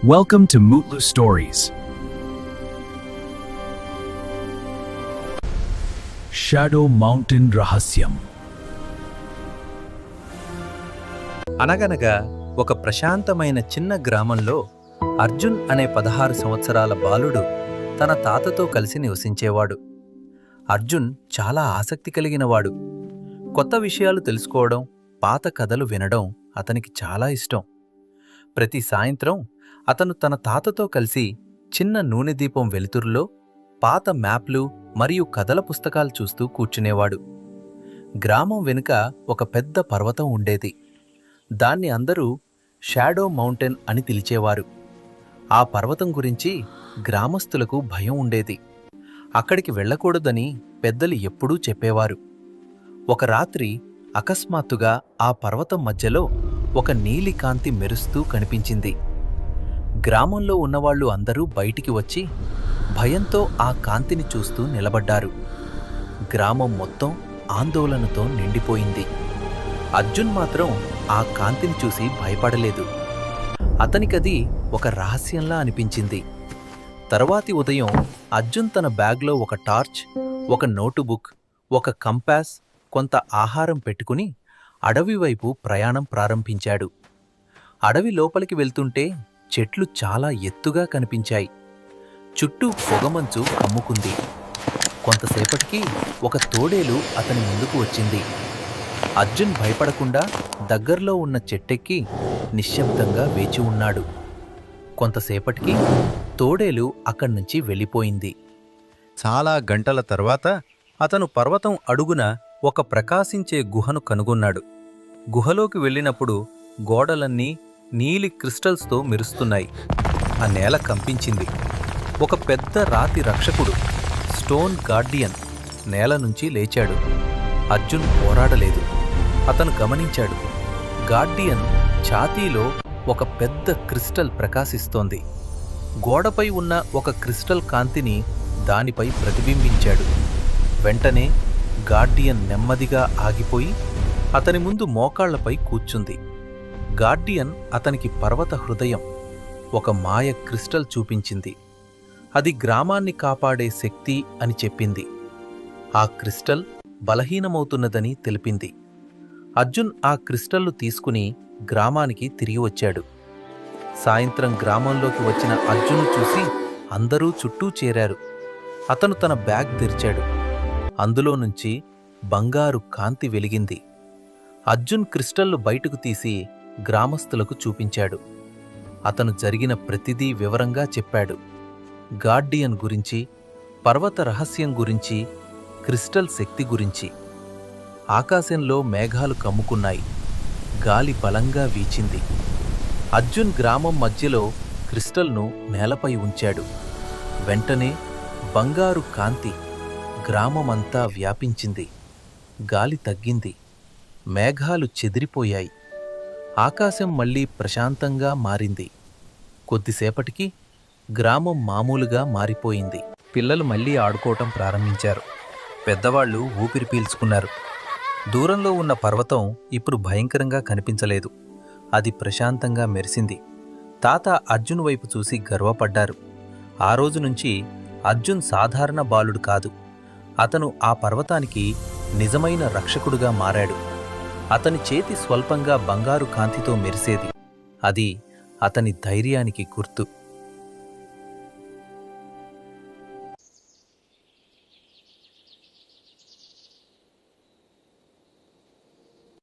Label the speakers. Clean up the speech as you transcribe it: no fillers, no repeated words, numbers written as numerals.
Speaker 1: Welcome to Mutlu Stories. Shadow Mountain రహస్యం.
Speaker 2: అనగనగా ఒక ప్రశాంతమైన చిన్న గ్రామంలో అర్జున్ అనే 16 సంవత్సరాల బాలుడు తన తాతతో కలిసి నివసించేవాడు. అర్జున్ చాలా ఆసక్తి కలిగినవాడు. కొత్త విషయాలు తెలుసుకోవడం, పాత కథలు వినడం అతనికి చాలా ఇష్టం. ప్రతి సాయంత్రం అతను తన తాతతో కలిసి చిన్న నూనె దీపం వెలుతురులో పాత మ్యాప్లు మరియు కథల పుస్తకాలు చూస్తూ కూర్చునేవాడు. గ్రామం వెనుక ఒక పెద్ద పర్వతం ఉండేది. దాన్ని అందరూ షాడో మౌంటైన్ అని పిలిచేవారు. ఆ పర్వతం గురించి గ్రామస్తులకు భయం ఉండేది. అక్కడికి వెళ్ళకూడదని పెద్దలు ఎప్పుడూ చెప్పేవారు. ఒక రాత్రి అకస్మాత్తుగా ఆ పర్వతం మధ్యలో ఒక నీలి కాంతి మెరుస్తూ కనిపించింది. గ్రామంలో ఉన్నవాళ్లు అందరూ బయటికి వచ్చి భయంతో ఆ కాంతిని చూస్తూ నిలబడ్డారు. గ్రామం మొత్తం ఆందోళనతో నిండిపోయింది. అర్జున్ మాత్రం ఆ కాంతిని చూసి భయపడలేదు. అతనికది ఒక రహస్యంలా అనిపించింది. తరువాతి ఉదయం అర్జున్ తన బ్యాగ్లో ఒక టార్చ్, ఒక నోటుబుక్, ఒక కంపాస్, కొంత ఆహారం పెట్టుకుని అడవి వైపు ప్రయాణం ప్రారంభించాడు. అడవి లోపలికి వెళ్తుంటే చెట్లు చాలా ఎత్తుగా కనిపించాయి. చుట్టూ పొగమంచు కమ్ముకుంది. కొంతసేపటికి ఒక తోడేలు అతని ముందుకు వచ్చింది. అర్జున్ భయపడకుండా దగ్గర్లో ఉన్న చెట్టెక్కి నిశ్శబ్దంగా వేచి ఉన్నాడు. కొంతసేపటికి తోడేలు అక్కడ్నుంచి వెళ్ళిపోయింది. చాలా గంటల తర్వాత అతను పర్వతం అడుగున ఒక ప్రకాశించే గుహను కనుగొన్నాడు. గుహలోకి వెళ్ళినప్పుడు గోడలన్నీ నీలి క్రిస్టల్స్తో మెరుస్తున్నాయి. ఆ నేల కంపించింది. ఒక పెద్ద రాతి రక్షకుడు, స్టోన్ గార్డియన్, నేల నుంచి లేచాడు. అర్జున్ పోరాడలేదు. అతను గమనించాడు. గార్డియన్ ఛాతీలో ఒక పెద్ద క్రిస్టల్ ప్రకాశిస్తోంది. గోడపై ఉన్న ఒక క్రిస్టల్ కాంతిని దానిపై ప్రతిబింబించాడు. వెంటనే గార్డియన్ నెమ్మదిగా ఆగిపోయి అతని ముందు మోకాళ్లపై కూర్చుంది. గార్డియన్ అతనికి పర్వత హృదయం, ఒక మాయ క్రిస్టల్ చూపించింది. అది గ్రామాన్ని కాపాడే శక్తి అని చెప్పింది. ఆ క్రిస్టల్ బలహీనమవుతున్నదని తెలిపింది. అర్జున్ ఆ క్రిస్టల్ను తీసుకుని గ్రామానికి తిరిగి వచ్చాడు. సాయంత్రం గ్రామంలోకి వచ్చిన అర్జున్ను చూసి అందరూ చుట్టూ చేరారు. అతను తన బ్యాగ్ తెరిచాడు. అందులో నుంచి బంగారు కాంతి వెలిగింది. అర్జున్ క్రిస్టల్ను బయటకు తీసి గ్రామస్తులకు చూపించాడు. అతను జరిగిన ప్రతిదీ వివరంగా చెప్పాడు. గార్డియన్ గురించి, పర్వత రహస్యం గురించి, క్రిస్టల్ శక్తి గురించి. ఆకాశంలో మేఘాలు కమ్ముకున్నాయి. గాలి బలంగా వీచింది. అర్జున్ గ్రామం మధ్యలో క్రిస్టల్ను నేలపై ఉంచాడు. వెంటనే బంగారు కాంతి గ్రామమంతా వ్యాపించింది. గాలి తగ్గింది. మేఘాలు చెదిరిపోయాయి. ఆకాశం మళ్లీ ప్రశాంతంగా మారింది. కొద్దిసేపటికి గ్రామం మామూలుగా మారిపోయింది. పిల్లలు మళ్లీ ఆడుకోవటం ప్రారంభించారు. పెద్దవాళ్లు ఊపిరి పీల్చుకున్నారు. దూరంలో ఉన్న పర్వతం ఇప్పుడు భయంకరంగా కనిపించలేదు. అది ప్రశాంతంగా మెరిసింది. తాత అర్జున్ వైపు చూసి గర్వపడ్డారు. ఆ రోజు నుంచి అర్జున్ సాధారణ బాలుడు కాదు. అతను ఆ పర్వతానికి నిజమైన రక్షకుడుగా మారాడు. అతని చేతి స్వల్పంగా బంగారు కాంతితో మెరిసేది. అది అతని ధైర్యానికి గుర్తు.